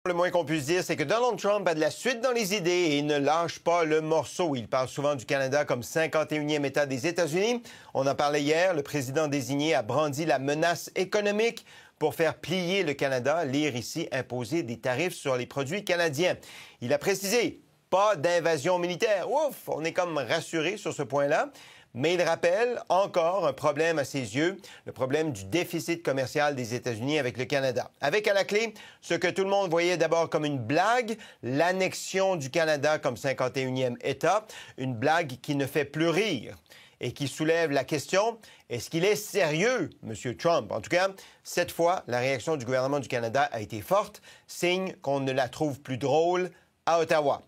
Le moins qu'on puisse dire, c'est que Donald Trump a de la suite dans les idées et il ne lâche pas le morceau. Il parle souvent du Canada comme 51e État des États-Unis. On en parlait hier. Le président désigné a brandi la menace économique pour faire plier le Canada. Lire ici, imposer des tarifs sur les produits canadiens. Il a précisé, pas d'invasion militaire. Ouf, on est comme rassuré sur ce point-là. Mais il rappelle encore un problème à ses yeux, le problème du déficit commercial des États-Unis avec le Canada. Avec à la clé ce que tout le monde voyait d'abord comme une blague, l'annexion du Canada comme 51e État, une blague qui ne fait plus rire et qui soulève la question, est-ce qu'il est sérieux, M. Trump? En tout cas, cette fois, la réaction du gouvernement du Canada a été forte, signe qu'on ne la trouve plus drôle à Ottawa.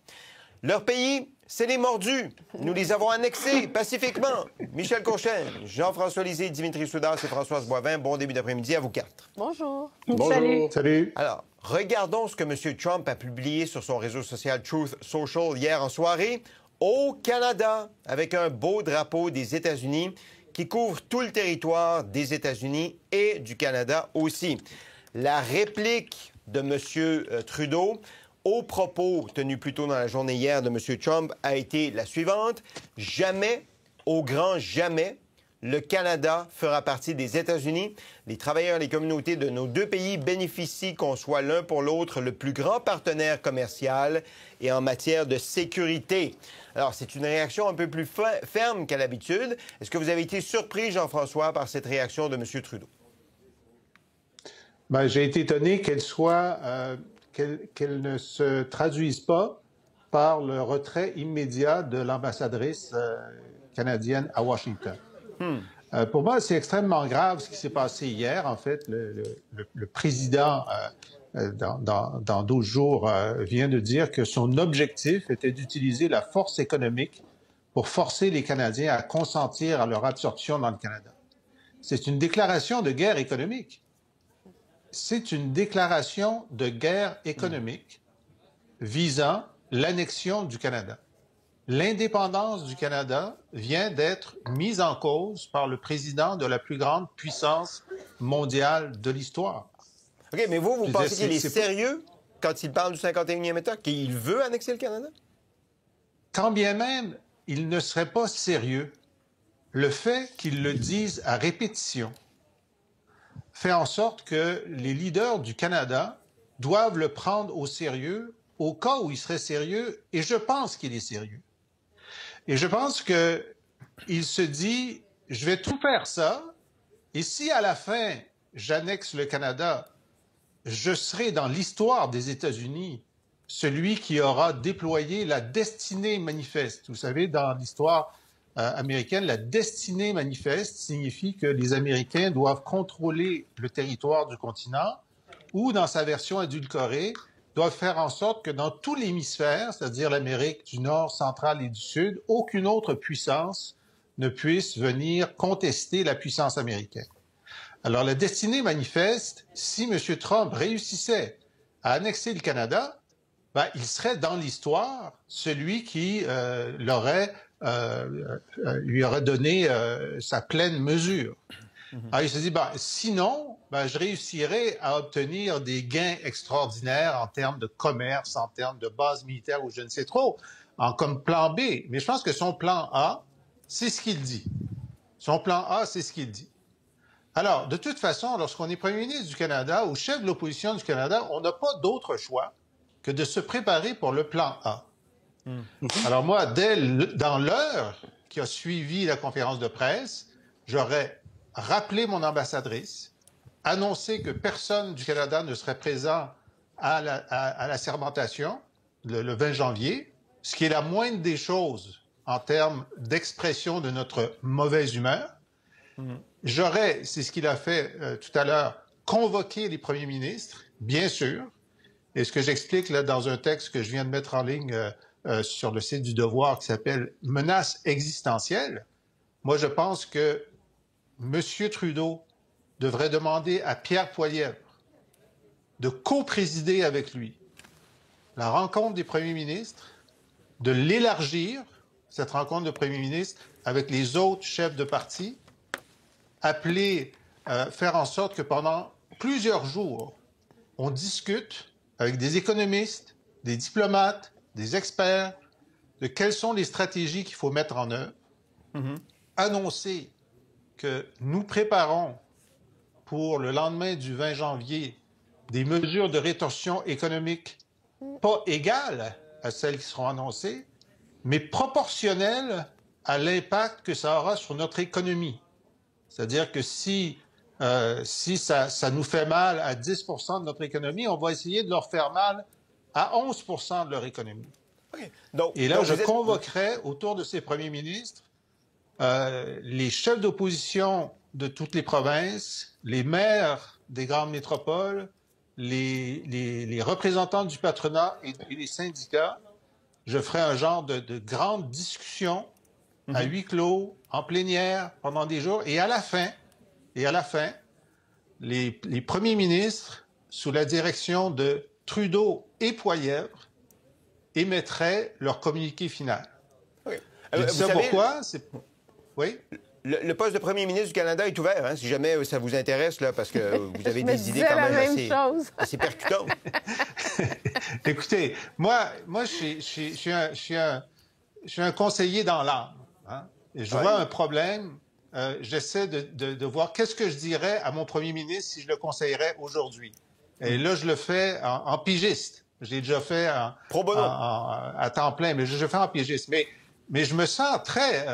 Leur pays, c'est les mordus. Nous les avons annexés pacifiquement. Michel Courchaine, Jean-François Lisée, Dimitri Soudard et Françoise Boivin. Bon début d'après-midi à vous quatre. Bonjour. Bonjour. Salut. Alors, regardons ce que M. Trump a publié sur son réseau social Truth Social hier en soirée. Au Canada, avec un beau drapeau des États-Unis qui couvre tout le territoire des États-Unis et du Canada aussi. La réplique de M. Trudeau aux propos tenus plus tôt dans la journée hier de M. Trump a été la suivante. Jamais, au grand jamais, le Canada fera partie des États-Unis. Les travailleurs et les communautés de nos deux pays bénéficient qu'on soit l'un pour l'autre le plus grand partenaire commercial et en matière de sécurité. Alors, c'est une réaction un peu plus ferme qu'à l'habitude. Est-ce que vous avez été surpris, Jean-François, par cette réaction de M. Trudeau? Bien, j'ai été étonné qu'elle soit... qu'elle ne se traduise pas par le retrait immédiat de l'ambassadrice canadienne à Washington. Pour moi, c'est extrêmement grave ce qui s'est passé hier. En fait, le président, dans 12 jours, vient de dire que son objectif était d'utiliser la force économique pour forcer les Canadiens à consentir à leur absorption dans le Canada. C'est une déclaration de guerre économique. C'est une déclaration de guerre économique visant l'annexion du Canada. L'indépendance du Canada vient d'être mise en cause par le président de la plus grande puissance mondiale de l'histoire. OK, mais vous pensez qu'il est sérieux quand il parle du 51e État, qu'il veut annexer le Canada? Quand bien même il ne serait pas sérieux, le fait qu'il le dise à répétition fait en sorte que les leaders du Canada doivent le prendre au sérieux au cas où il serait sérieux, et je pense qu'il est sérieux. Et je pense qu'il se dit, je vais tout faire ça, et si à la fin, j'annexe le Canada, je serai dans l'histoire des États-Unis celui qui aura déployé la destinée manifeste. Vous savez, dans l'histoire américaine, la destinée manifeste signifie que les Américains doivent contrôler le territoire du continent ou, dans sa version édulcorée, doivent faire en sorte que dans tout l'hémisphère, c'est-à-dire l'Amérique du Nord, centrale et du Sud, aucune autre puissance ne puisse venir contester la puissance américaine. Alors, la destinée manifeste, si M. Trump réussissait à annexer le Canada, ben, il serait dans l'histoire celui qui lui aurait donné sa pleine mesure. Alors, il se dit, ben, sinon, ben, je réussirais à obtenir des gains extraordinaires en termes de commerce, en termes de base militaire ou je ne sais trop, comme plan B. Mais je pense que son plan A, c'est ce qu'il dit. Son plan A, c'est ce qu'il dit. Alors, de toute façon, lorsqu'on est premier ministre du Canada ou chef de l'opposition du Canada, on n'a pas d'autre choix que de se préparer pour le plan A. Alors moi, dans l'heure qui a suivi la conférence de presse, j'aurais rappelé mon ambassadrice, annoncé que personne du Canada ne serait présent à la sermentation le 20 janvier, ce qui est la moindre des choses en termes d'expression de notre mauvaise humeur. J'aurais, c'est ce qu'il a fait tout à l'heure, convoqué les premiers ministres, bien sûr, et ce que j'explique là dans un texte que je viens de mettre en ligne sur le site du Devoir qui s'appelle « Menace existentielle », moi je pense que M. Trudeau devrait demander à Pierre Poilievre de co-présider avec lui la rencontre des premiers ministres, de l'élargir, cette rencontre de premiers ministres, avec les autres chefs de parti, faire en sorte que pendant plusieurs jours, on discute avec des économistes, des diplomates, des experts, de quelles sont les stratégies qu'il faut mettre en œuvre, annoncer que nous préparons pour le lendemain du 20 janvier des mesures de rétorsion économique pas égales à celles qui seront annoncées, mais proportionnelles à l'impact que ça aura sur notre économie. C'est-à-dire que si ça nous fait mal à 10 de notre économie, on va essayer de leur faire mal à 11 de leur économie. Okay. Et là, je convoquerai autour de ces premiers ministres les chefs d'opposition de toutes les provinces, les maires des grandes métropoles, les représentants du patronat et les syndicats. Je ferai un genre de grande discussion à huis clos, en plénière, pendant des jours. Et à la fin, les premiers ministres, sous la direction de Trudeau et Poilievre, émettraient leur communiqué final. Oui. Je dis ça pourquoi? Oui? Le poste de premier ministre du Canada est ouvert, hein, si jamais ça vous intéresse, là, parce que vous avez des idées quand même assez percutantes. Écoutez, moi je suis un conseiller dans l'âme. Hein? Et je vois un problème. J'essaie de voir qu'est-ce que je dirais à mon premier ministre si je le conseillerais aujourd'hui. Et là, je le fais en pigiste. Je l'ai déjà fait à temps plein, mais je le fais en pigiste. Mais je me sens très...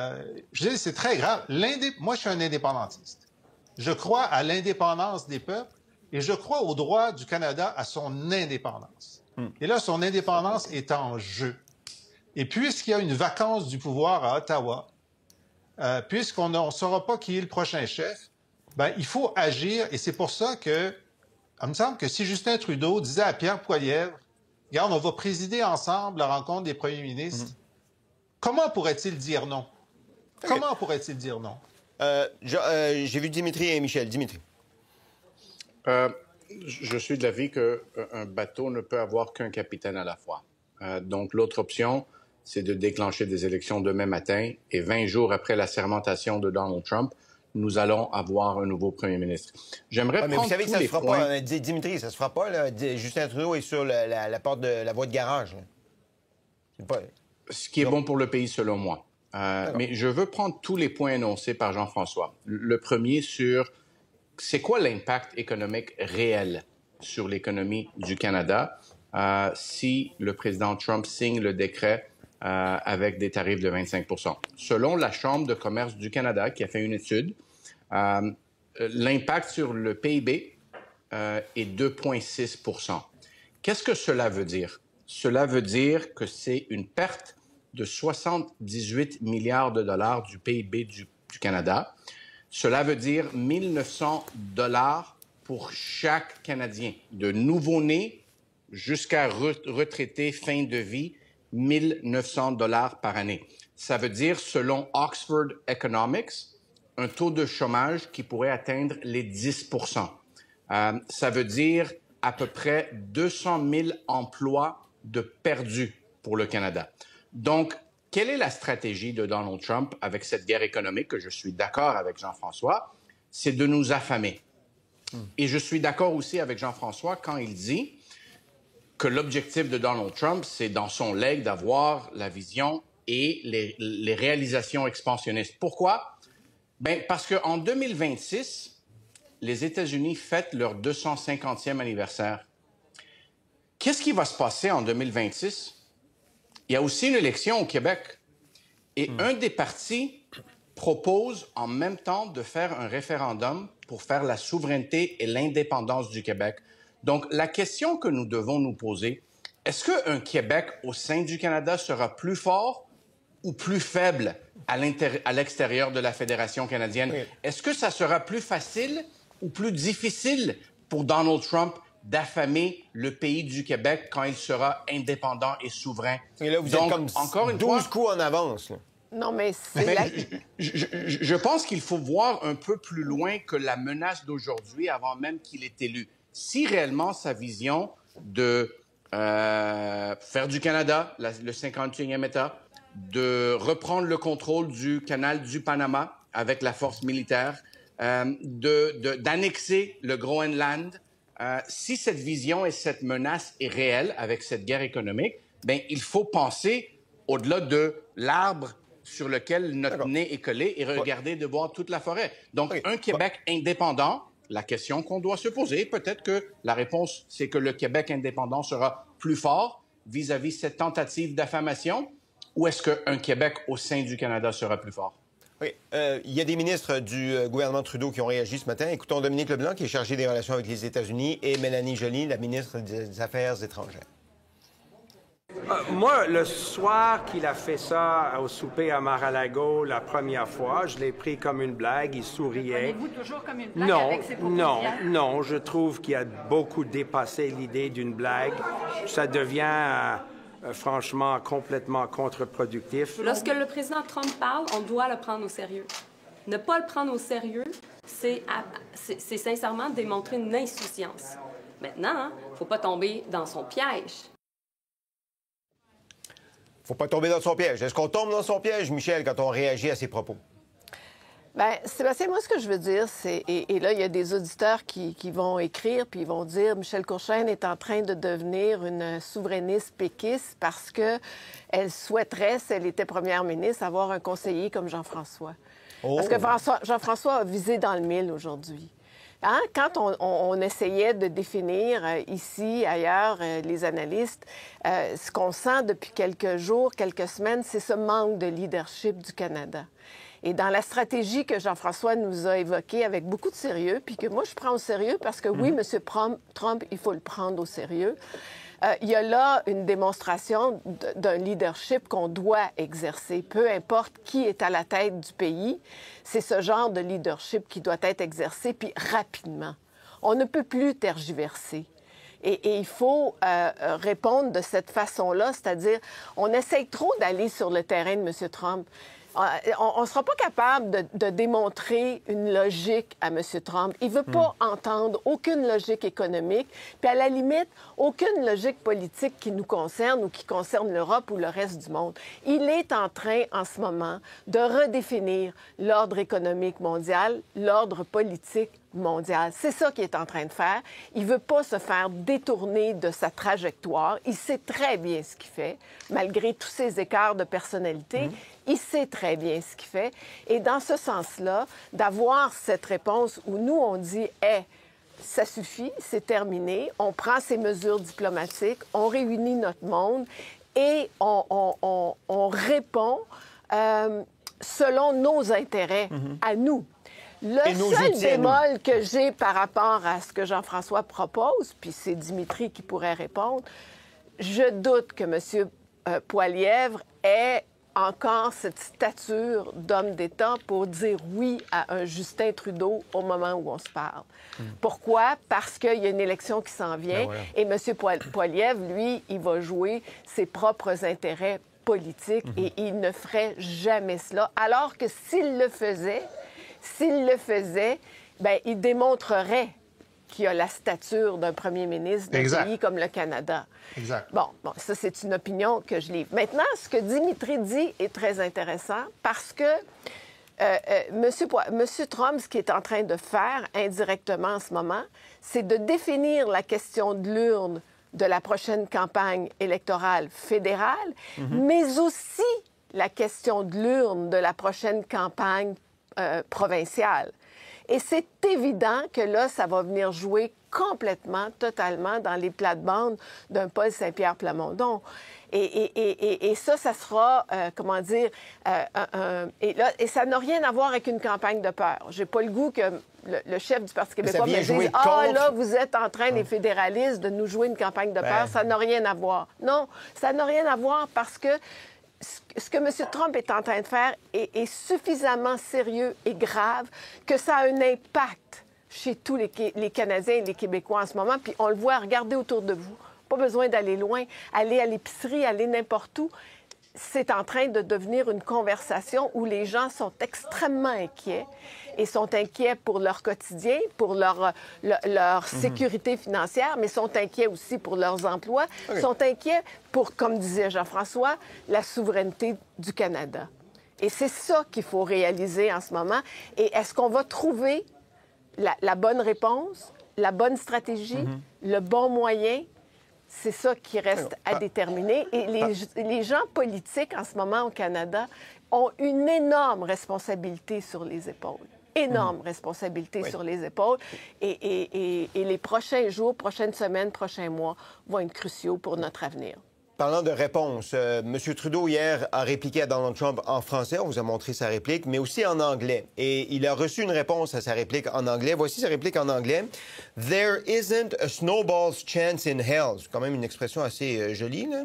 je dis, c'est très grave. Moi, je suis un indépendantiste. Je crois à l'indépendance des peuples et je crois au droit du Canada à son indépendance. Et là, son indépendance est en jeu. Et puisqu'il y a une vacance du pouvoir à Ottawa, puisqu'on ne saura pas qui est le prochain chef, ben, il faut agir. Et c'est pour ça que, il me semble que si Justin Trudeau disait à Pierre Poilievre, « Regarde, on va présider ensemble la rencontre des premiers ministres », comment pourrait-il dire non? Comment pourrait-il dire non? J'ai vu Dimitri et Michel. Dimitri. Je suis de l'avis qu'un bateau ne peut avoir qu'un capitaine à la fois. Donc, l'autre option, c'est de déclencher des élections demain matin et 20 jours après la sermentation de Donald Trump, nous allons avoir un nouveau premier ministre. J'aimerais prendre vous savez que ça tous ne se fera points... pas, Dimitri, ça ne se fera pas. Là. Justin Trudeau est sur la porte de la voie de garage. Pas... Ce qui est bon pour le pays, selon moi. Mais je veux prendre tous les points énoncés par Jean-François. Le premier sur c'est quoi l'impact économique réel sur l'économie du Canada si le président Trump signe le décret avec des tarifs de 25 %. Selon la Chambre de commerce du Canada, qui a fait une étude, l'impact sur le PIB est 2,6 %. Qu'est-ce que cela veut dire? Cela veut dire que c'est une perte de 78 milliards de dollars du PIB du Canada. Cela veut dire 1 900 $ pour chaque Canadien, de nouveau-né jusqu'à retraité fin de vie, 1 900 $ par année. Ça veut dire, selon Oxford Economics, un taux de chômage qui pourrait atteindre les 10 %. Ça veut dire à peu près 200 000 emplois de perdus pour le Canada. Donc, quelle est la stratégie de Donald Trump avec cette guerre économique, que je suis d'accord avec Jean-François? C'est de nous affamer. Et je suis d'accord aussi avec Jean-François quand il dit que l'objectif de Donald Trump, c'est dans son legs d'avoir la vision et les réalisations expansionnistes. Pourquoi? Bien, parce qu'en 2026, les États-Unis fêtent leur 250e anniversaire. Qu'est-ce qui va se passer en 2026? Il y a aussi une élection au Québec. Et un des partis propose en même temps de faire un référendum pour faire la souveraineté et l'indépendance du Québec. Donc, la question que nous devons nous poser, est-ce qu'un Québec au sein du Canada sera plus fort ou plus faible à l'extérieur de la Fédération canadienne? Oui. Est-ce que ça sera plus facile ou plus difficile pour Donald Trump d'affamer le pays du Québec quand il sera indépendant et souverain? Et là, vous êtes comme encore une 12 coups en avance. Là. Non, mais c'est je pense qu'il faut voir un peu plus loin que la menace d'aujourd'hui avant même qu'il ait élu. Si réellement sa vision de faire du Canada le 51e État, de reprendre le contrôle du canal du Panama avec la force militaire, d'annexer le Groenland, si cette vision et cette menace est réelle avec cette guerre économique, bien, il faut penser au-delà de l'arbre sur lequel notre nez est collé et regarder de voir toute la forêt. Donc, un Québec indépendant, la question qu'on doit se poser, peut-être que la réponse, c'est que le Québec indépendant sera plus fort vis-à-vis cette tentative d'affirmation, ou est-ce qu'un Québec au sein du Canada sera plus fort? Oui. Il y a des ministres du gouvernement Trudeau qui ont réagi ce matin. Écoutons Dominique Leblanc, qui est chargé des relations avec les États-Unis, et Mélanie Joly, la ministre des Affaires étrangères. Moi, le soir qu'il a fait ça au souper à Mar-a-Lago la première fois, je l'ai pris comme une blague, il souriait. Prenez-vous toujours comme une blague avec ces propos d'hier? Non, je trouve qu'il a beaucoup dépassé l'idée d'une blague. Ça devient franchement complètement contre-productif. Lorsque le président Trump parle, on doit le prendre au sérieux. Ne pas le prendre au sérieux, c'est sincèrement démontrer une insouciance. Maintenant, il ne faut pas tomber dans son piège. Faut pas tomber dans son piège. Est-ce qu'on tombe dans son piège, Michel, quand on réagit à ses propos? Bien, Sébastien, moi, ce que je veux dire, c'est... Et là, il y a des auditeurs qui vont écrire, puis ils vont dire Michèle Courchaine est en train de devenir une souverainiste péquiste parce qu'elle souhaiterait, si elle était première ministre, avoir un conseiller comme Jean-François. Oh. Parce que Jean-François a visé dans le mille aujourd'hui. Hein? Quand on essayait de définir ici, ailleurs, les analystes, ce qu'on sent depuis quelques jours, quelques semaines, c'est ce manque de leadership du Canada. Et dans la stratégie que Jean-François nous a évoquée avec beaucoup de sérieux, puis que moi, je prends au sérieux parce que oui, M. Trump, il faut le prendre au sérieux, il y a là une démonstration d'un leadership qu'on doit exercer. Peu importe qui est à la tête du pays, c'est ce genre de leadership qui doit être exercé, puis rapidement. On ne peut plus tergiverser. Et il faut répondre de cette façon-là, c'est-à-dire, on essaye trop d'aller sur le terrain de M. Trump. On ne sera pas capable de démontrer une logique à M. Trump. Il ne veut pas entendre aucune logique économique, puis à la limite, aucune logique politique qui nous concerne ou qui concerne l'Europe ou le reste du monde. Il est en train, en ce moment, de redéfinir l'ordre économique mondial, l'ordre politique mondial. C'est ça qu'il est en train de faire. Il ne veut pas se faire détourner de sa trajectoire. Il sait très bien ce qu'il fait, malgré tous ses écarts de personnalité. Il sait très bien ce qu'il fait. Et dans ce sens-là, d'avoir cette réponse où nous, on dit « Hey, ça suffit, c'est terminé, on prend ces mesures diplomatiques, on réunit notre monde et on répond selon nos intérêts à nous ». Le seul bémol que j'ai par rapport à ce que Jean-François propose, puis c'est Dimitri qui pourrait répondre, je doute que M. Poilievre ait encore cette stature d'homme d'État pour dire oui à un Justin Trudeau au moment où on se parle. Pourquoi? Parce qu'il y a une élection qui s'en vient et M. Poilievre, lui, il va jouer ses propres intérêts politiques et il ne ferait jamais cela. Alors que s'il le faisait, bien, il démontrerait qu'il a la stature d'un premier ministre d'un pays comme le Canada. Exact. Bon, ça, c'est une opinion que je livre. Maintenant, ce que Dimitri dit est très intéressant parce que M. Trump, ce qu'il est en train de faire indirectement en ce moment, c'est de définir la question de l'urne de la prochaine campagne électorale fédérale, mais aussi la question de l'urne de la prochaine campagne provinciale. Et c'est évident que là, ça va venir jouer complètement, totalement dans les plates-bandes d'un Paul Saint-Pierre Plamondon. Et ça sera, comment dire, et ça n'a rien à voir avec une campagne de peur. J'ai pas le goût que le chef du Parti québécois me dise « Ah, là, vous êtes en train, les fédéralistes, de nous jouer une campagne de peur. » Ça n'a rien à voir. Non, ça n'a rien à voir parce que ce que M. Trump est en train de faire est suffisamment sérieux et grave que ça a un impact chez tous les Canadiens et les Québécois en ce moment. Puis on le voit, regardez autour de vous. Pas besoin d'aller loin, aller à l'épicerie, aller n'importe où. C'est en train de devenir une conversation où les gens sont extrêmement inquiets et sont inquiets pour leur quotidien, pour leur sécurité financière, mais sont inquiets aussi pour leurs emplois, sont inquiets pour, comme disait Jean-François, la souveraineté du Canada. Et c'est ça qu'il faut réaliser en ce moment. Et est-ce qu'on va trouver la bonne réponse? la bonne stratégie, le bon moyen, c'est ça qui reste à déterminer. Et les gens politiques en ce moment au Canada ont une énorme responsabilité sur les épaules. Énorme responsabilité sur les épaules. Et les prochains jours, prochaines semaines, prochains mois vont être cruciaux pour notre avenir. Parlant de réponse, M. Trudeau, hier, a répliqué à Donald Trump en français. On vous a montré sa réplique, mais aussi en anglais. Et il a reçu une réponse à sa réplique en anglais. Voici sa réplique en anglais. « There isn't a snowball's chance in hell ». C'est quand même une expression assez jolie, là.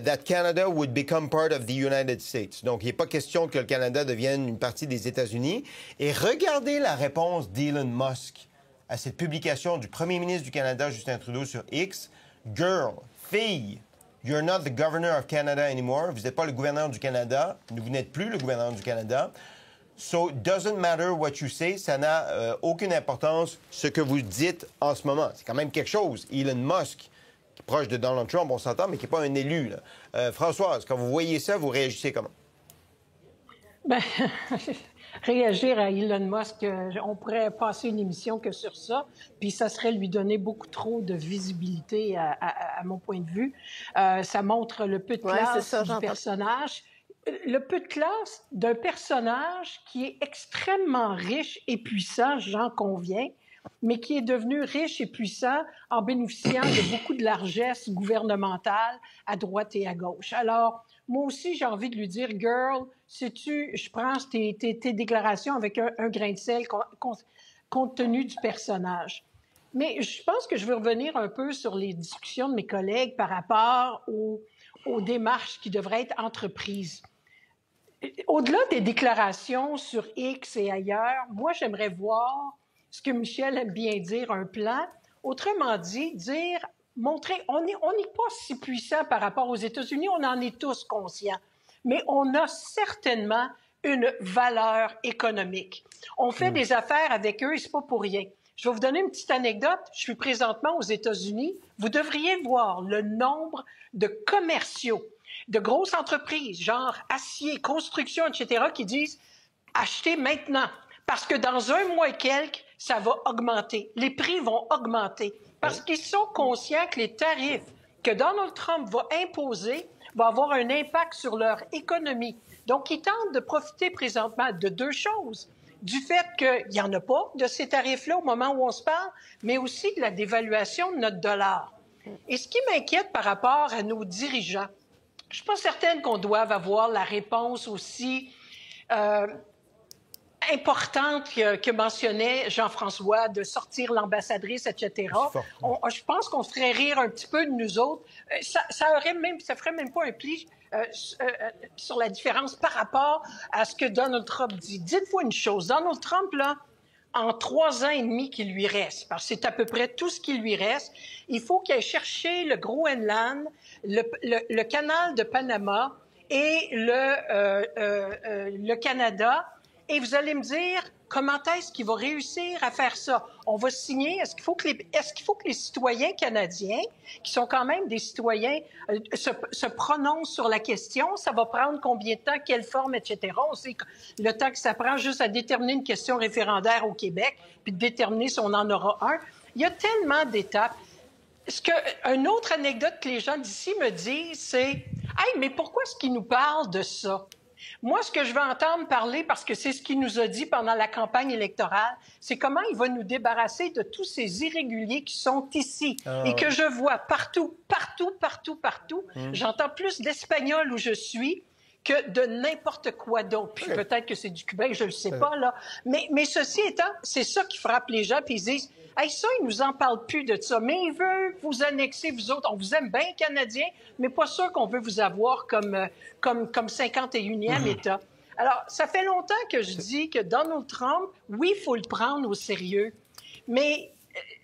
« That Canada would become part of the United States ». Donc, il n'est pas question que le Canada devienne une partie des États-Unis. Et regardez la réponse d'Elon Musk à cette publication du premier ministre du Canada, Justin Trudeau, sur X. « Girl, fille ». You're not the governor of Canada anymore. Vous n'êtes pas le gouverneur du Canada. Vous n'êtes plus le gouverneur du Canada. So, it doesn't matter what you say. Ça n'a aucune importance ce que vous dites en ce moment. C'est quand même quelque chose. Elon Musk, qui est proche de Donald Trump, on s'entend, mais qui n'est pas un élu, là. Françoise, quand vous voyez ça, vous réagissez comment? Bien, réagir à Elon Musk, on pourrait passer une émission que sur ça, puis ça serait lui donner beaucoup trop de visibilité à mon point de vue. Ça montre le peu de classe du personnage. Le peu de classe d'un personnage qui est extrêmement riche et puissant, j'en conviens, mais qui est devenu riche et puissant en bénéficiant de beaucoup de largesses gouvernementales à droite et à gauche. Alors, moi aussi, j'ai envie de lui dire, « Girl, sais-tu, je prends tes déclarations avec un grain de sel compte tenu du personnage. » Mais je pense que je veux revenir un peu sur les discussions de mes collègues par rapport aux démarches qui devraient être entreprises. Au-delà des déclarations sur X et ailleurs, moi, j'aimerais voir ce que Michel aime bien dire, un plan. Autrement dit, montrer, on n'est pas si puissant par rapport aux États-Unis, on en est tous conscients, mais on a certainement une valeur économique. On fait des affaires avec eux et c'est pas pour rien. Je vais vous donner une petite anecdote. Je suis présentement aux États-Unis. Vous devriez voir le nombre de commerciaux, de grosses entreprises, genre acier, construction, etc., qui disent « achetez maintenant ». Parce que dans un mois et quelques, ça va augmenter. Les prix vont augmenter. Parce qu'ils sont conscients que les tarifs que Donald Trump va imposer vont avoir un impact sur leur économie. Donc, ils tentent de profiter présentement de deux choses. Du fait qu'il n'y en a pas de ces tarifs-là au moment où on se parle, mais aussi de la dévaluation de notre dollar. Et ce qui m'inquiète par rapport à nos dirigeants, je ne suis pas certaine qu'on doive avoir la réponse aussi importante que mentionnait Jean-François, de sortir l'ambassadrice, etc. Je pense qu'on ferait rire un petit peu de nous autres. Ça ferait même pas un pli sur la différence par rapport à ce que Donald Trump dit. Dites-vous une chose, Donald Trump, là, en 3 ans et demi qui lui reste, parce que c'est à peu près tout ce qui lui reste, il faut qu'il aille chercher le Groenland, le canal de Panama et le Canada. Et vous allez me dire, comment est-ce qu'il va réussir à faire ça? On va signer, est-ce qu'il faut que les citoyens canadiens, qui sont quand même des citoyens, se prononcent sur la question? Ça va prendre combien de temps, quelle forme, etc. On sait le temps que ça prend juste à déterminer une question référendaire au Québec, puis de déterminer si on en aura un. Il y a tellement d'étapes. Une autre anecdote que les gens d'ici me disent, c'est « Hey, mais pourquoi est-ce qu'ils nous parlent de ça? » Moi, ce que je veux entendre parler, parce que c'est ce qu'il nous a dit pendant la campagne électorale, c'est comment il va nous débarrasser de tous ces irréguliers qui sont ici et que je vois partout. J'entends plus d'espagnol où je suis que de n'importe quoi d'autre. Puis peut-être que c'est du cubain, je le sais pas, là. Mais ceci étant, c'est ça qui frappe les gens, puis ils disent « Hey, ça, ils nous en parlent plus de ça. Mais ils veulent vous annexer, vous autres. On vous aime bien, Canadiens, mais pas sûr qu'on veut vous avoir comme 51e État. » Alors, ça fait longtemps que je dis que Donald Trump, oui, il faut le prendre au sérieux, mais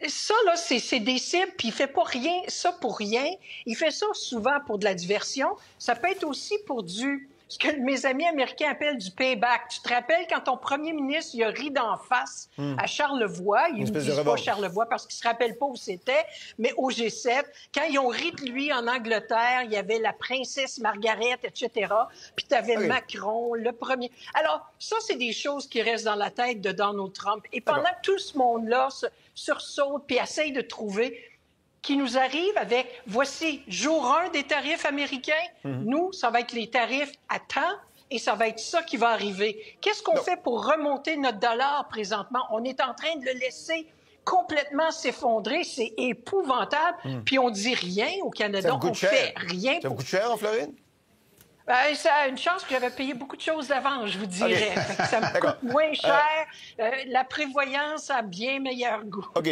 ça, là, c'est des cibles, puis il fait pas ça pour rien. Il fait ça souvent pour de la diversion. Ça peut être aussi pour du ce que mes amis américains appellent du payback. Tu te rappelles quand ton premier ministre il a ri d'en face à Charlevoix, ils ne disent pas Charlevoix parce qu'ils ne se rappellent pas où c'était, mais au G7, quand ils ont ri de lui en Angleterre, il y avait la princesse Margaret, etc., puis tu avais Macron, le premier. Alors, ça, c'est des choses qui restent dans la tête de Donald Trump. Et pendant que tout ce monde-là sursaute puis essaye de trouver... qui nous arrive avec, voici, jour 1 des tarifs américains. Nous, ça va être les tarifs à temps et ça va être ça qui va arriver. Qu'est-ce qu'on fait pour remonter notre dollar présentement? On est en train de le laisser complètement s'effondrer. C'est épouvantable. Puis on dit rien au Canada. On fait rien. Ça vous coûte cher en Floride? Ça a une chance que j'avais payé beaucoup de choses d'avance, je vous dirais. Ça me coûte moins cher. La prévoyance a bien meilleur goût. OK.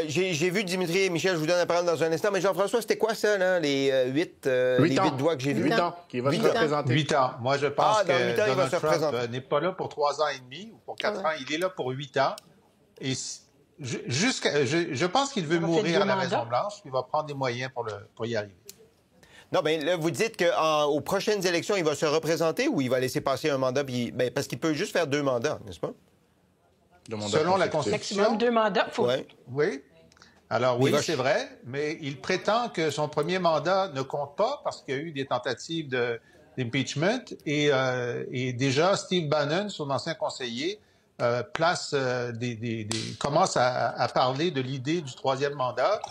J'ai vu Dimitri et Michel, je vous donne la parole dans un instant. Mais Jean-François, c'était quoi ça, là, les 8 doigts que j'ai vus? 8 ans, qui va se représenter. 8 ans. Moi, je pense que 8 ans, Donald Trump n'est pas là pour 3 ans et demi ou pour 4 ans. Il est là pour 8 ans. Et je pense qu'il veut mourir à la Maison-Blanche. Il va prendre des moyens pour y arriver. Non, mais là, vous dites qu'aux prochaines élections, il va se représenter ou il va laisser passer un mandat? Parce qu'il peut juste faire 2 mandats, n'est-ce pas? Selon la Constitution. Maximum 2 mandats. Oui. Alors oui, c'est vrai, mais il prétend que son premier mandat ne compte pas parce qu'il y a eu des tentatives d'impeachment et déjà Steve Bannon, son ancien conseiller, commence à parler de l'idée du 3e mandat.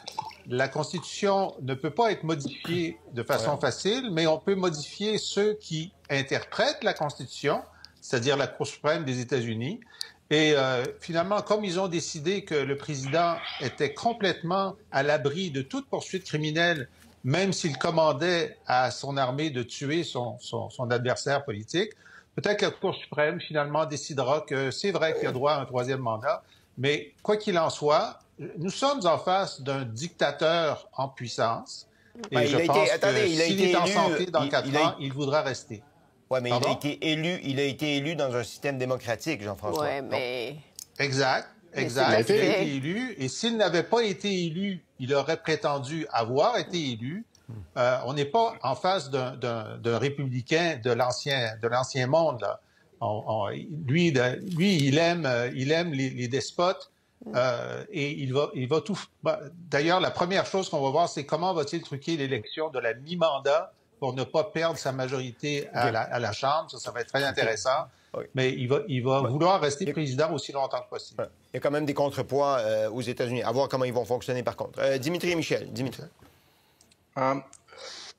La Constitution ne peut pas être modifiée de façon facile, mais on peut modifier ceux qui interprètent la Constitution, c'est-à-dire la Cour suprême des États-Unis. Et finalement, comme ils ont décidé que le président était complètement à l'abri de toute poursuite criminelle, même s'il commandait à son armée de tuer son adversaire politique, peut-être que la Cour suprême, finalement, décidera que c'est vrai qu'il a droit à un 3e mandat. Mais quoi qu'il en soit, nous sommes en face d'un dictateur en puissance. Et je pense que s'il est en santé dans 4 ans, il voudra rester. Oui, mais il a été élu dans un système démocratique, Jean-François. Oui, mais... Exact. Il a été élu. Et s'il n'avait pas été élu, il aurait prétendu avoir été élu. On n'est pas en face d'un républicain de l'ancien monde, là. Lui, il aime les despotes et il va tout... D'ailleurs, la première chose qu'on va voir, c'est comment va-t-il truquer l'élection de la mi-mandat pour ne pas perdre sa majorité à la Chambre. Ça va être très intéressant. Mais il va vouloir rester président aussi longtemps que possible. Il y a quand même des contrepoids aux États-Unis. À voir comment ils vont fonctionner, par contre. Dimitri et Michel. Dimitri.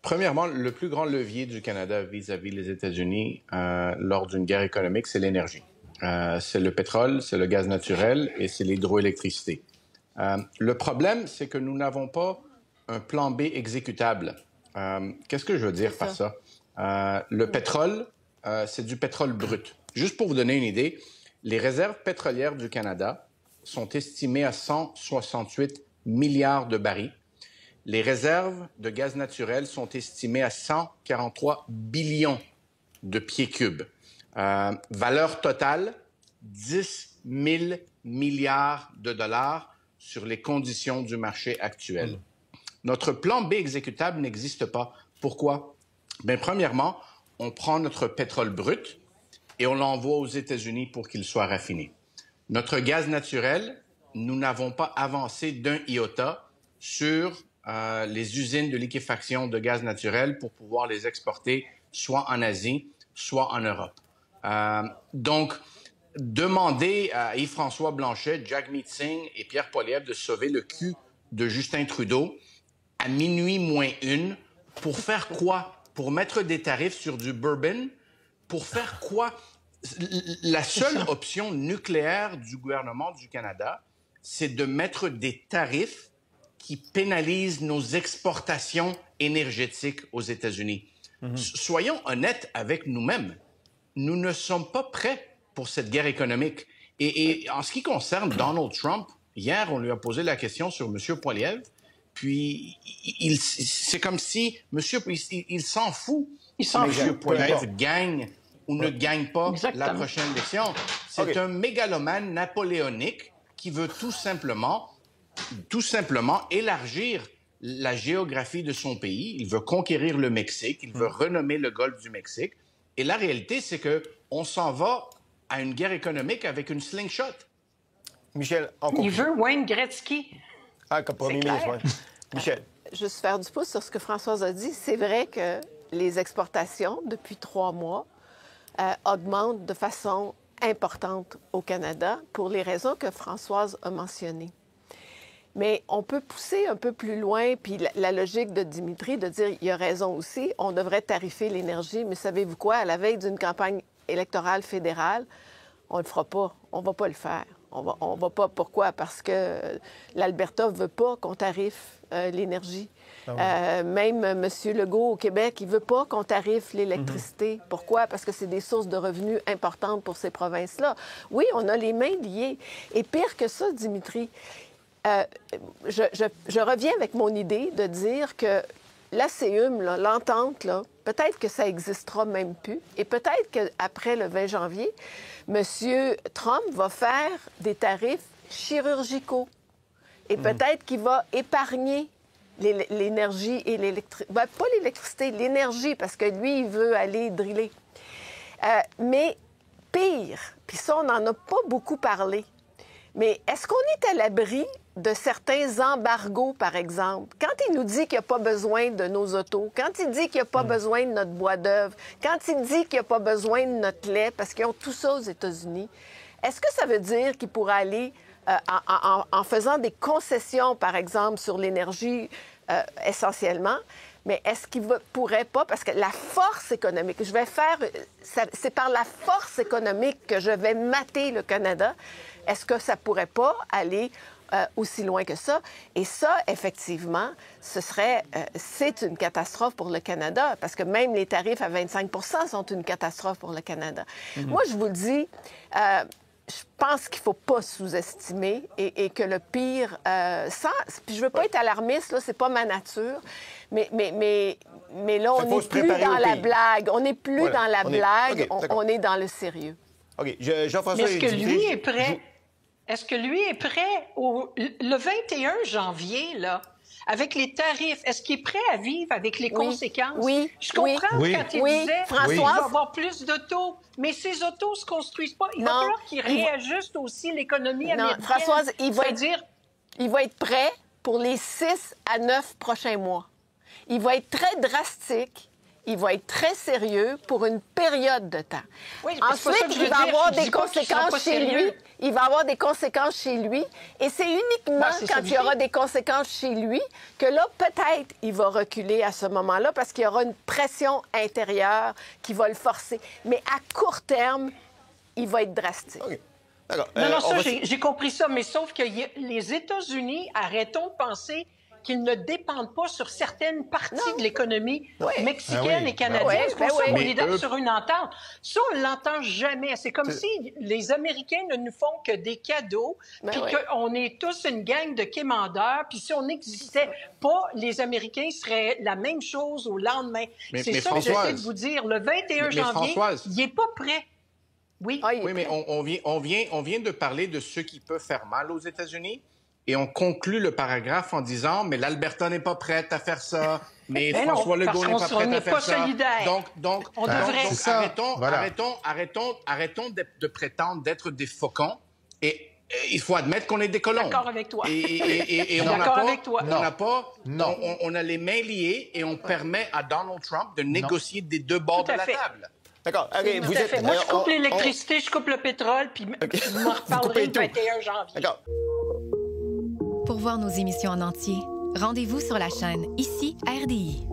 Premièrement, le plus grand levier du Canada vis-à-vis les États-Unis lors d'une guerre économique, c'est l'énergie. C'est le pétrole, c'est le gaz naturel et c'est l'hydroélectricité. Le problème, c'est que nous n'avons pas un plan B exécutable. Qu'est-ce que je veux dire par ça? Le pétrole, c'est du pétrole brut. Juste pour vous donner une idée, les réserves pétrolières du Canada sont estimées à 168 milliards de barils. Les réserves de gaz naturel sont estimées à 143 billions de pieds cubes. Valeur totale, 10 000 milliards de dollars sur les conditions du marché actuel. Notre plan B exécutable n'existe pas. Pourquoi? Bien, premièrement, on prend notre pétrole brut et on l'envoie aux États-Unis pour qu'il soit raffiné. Notre gaz naturel, nous n'avons pas avancé d'un iota sur les usines de liquéfaction de gaz naturel pour pouvoir les exporter soit en Asie, soit en Europe. Donc, demander à Yves-François Blanchet, Jagmeet Singh et Pierre Poilievre de sauver le cul de Justin Trudeau à minuit moins 1, pour faire quoi? Pour mettre des tarifs sur du bourbon? Pour faire quoi? La seule option nucléaire du gouvernement du Canada, c'est de mettre des tarifs qui pénalisent nos exportations énergétiques aux États-Unis. Soyons honnêtes avec nous-mêmes. Nous ne sommes pas prêts pour cette guerre économique. Et en ce qui concerne Donald Trump, hier, on lui a posé la question sur M. Poilievre, puis c'est comme si il s'en fout si M. Poilievre gagne ou ne gagne pas la prochaine élection. C'est un mégalomane napoléonique qui veut tout simplement élargir la géographie de son pays. Il veut conquérir le Mexique, il veut renommer le golfe du Mexique. Et la réalité, c'est qu'on s'en va à une guerre économique avec une slingshot. Michel, en conclusion. Il veut Wayne Gretzky. Ah, comme premier ministre, oui. Michel. Juste faire du pouce sur ce que Françoise a dit. C'est vrai que les exportations, depuis 3 mois, augmentent de façon importante au Canada pour les raisons que Françoise a mentionnées. Mais on peut pousser un peu plus loin, puis la logique de Dimitri de dire, il a raison aussi, on devrait tarifer l'énergie, mais savez-vous quoi? À la veille d'une campagne électorale fédérale, on ne le fera pas, on ne va pas le faire. On va pas. Pourquoi? Parce que l'Alberta ne veut pas qu'on tarife l'énergie. Ah oui. Même M. Legault au Québec, il ne veut pas qu'on tarife l'électricité. Pourquoi? Parce que c'est des sources de revenus importantes pour ces provinces-là. Oui, on a les mains liées. Et pire que ça, Dimitri, je reviens avec mon idée de dire que l'ACUM, l'entente, peut-être que ça n'existera même plus. Et peut-être qu'après le 20 janvier, M. Trump va faire des tarifs chirurgicaux. Et peut-être qu'il va épargner l'énergie et l'électricité. Ben, pas l'électricité, l'énergie, parce que lui, il veut aller driller. Mais pire, puis ça, on n'en a pas beaucoup parlé, mais est-ce qu'on est à l'abri de certains embargos, par exemple? Quand il nous dit qu'il n'y a pas besoin de nos autos, quand il dit qu'il n'y a pas besoin de notre bois d'œuvre, quand il dit qu'il n'y a pas besoin de notre lait, parce qu'ils ont tout ça aux États-Unis, est-ce que ça veut dire qu'il pourra aller en faisant des concessions, par exemple, sur l'énergie essentiellement, mais est-ce qu'il ne pourrait pas, parce que la force économique, c'est par la force économique que je vais mater le Canada, est-ce que ça ne pourrait pas aller aussi loin que ça? Et ça, effectivement, c'est une catastrophe pour le Canada, parce que même les tarifs à 25 % sont une catastrophe pour le Canada. Moi, je vous le dis, je pense qu'il ne faut pas sous-estimer et que le pire, puis je ne veux pas être alarmiste, là, c'est pas ma nature, mais là, on n'est plus dans la blague. On n'est plus dans la blague, on est dans le sérieux. OK. Jean-François... Mais est-ce que lui est prêt? Est-ce que lui est prêt le 21 janvier, là, avec les tarifs? Est-ce qu'il est prêt à vivre avec les conséquences? Oui. Je comprends quand il disait Françoise, il va avoir plus d'autos, mais ces autos ne se construisent pas. Il va falloir qu'il réajuste aussi l'économie américaine. Françoise, il va être prêt pour les 6 à 9 prochains mois. Il va être très drastique. Il va être très sérieux pour une période de temps. Oui, ensuite, il va avoir des conséquences chez lui. Il va avoir des conséquences chez lui. Et c'est uniquement quand il y aura des conséquences chez lui que là, peut-être, il va reculer à ce moment-là parce qu'il y aura une pression intérieure qui va le forcer. Mais à court terme, il va être drastique. Okay. Non, ça, j'ai compris ça. Mais sauf que les États-Unis, arrêtons de penser qu'ils ne dépendent pas sur certaines parties de l'économie mexicaine et canadienne. On est d'accord sur une entente. Ça, on ne l'entend jamais. C'est comme si les Américains ne nous font que des cadeaux, puis qu'on est tous une gang de quémandeurs, puis si on n'existait pas, les Américains seraient la même chose au lendemain. C'est ça que j'essaie de vous dire. Le 21 janvier, il n'est pas prêt. Oui, mais on vient de parler de ceux qui peuvent faire mal aux États-Unis. Et on conclut le paragraphe en disant « Mais l'Alberta n'est pas prête à faire ça. Mais François Legault n'est pas prêt à faire ça. » Donc, arrêtons de prétendre d'être des faucons. Et il faut admettre qu'on est des colons. D'accord avec toi. Et on a les mains liées et on permet à Donald Trump de négocier des deux bords de la table. D'accord. Okay, Moi, je coupe l'électricité, je coupe le pétrole, puis je m'en reparlerai le 21 janvier. D'accord. Pour voir nos émissions en entier, rendez-vous sur la chaîne ICI RDI.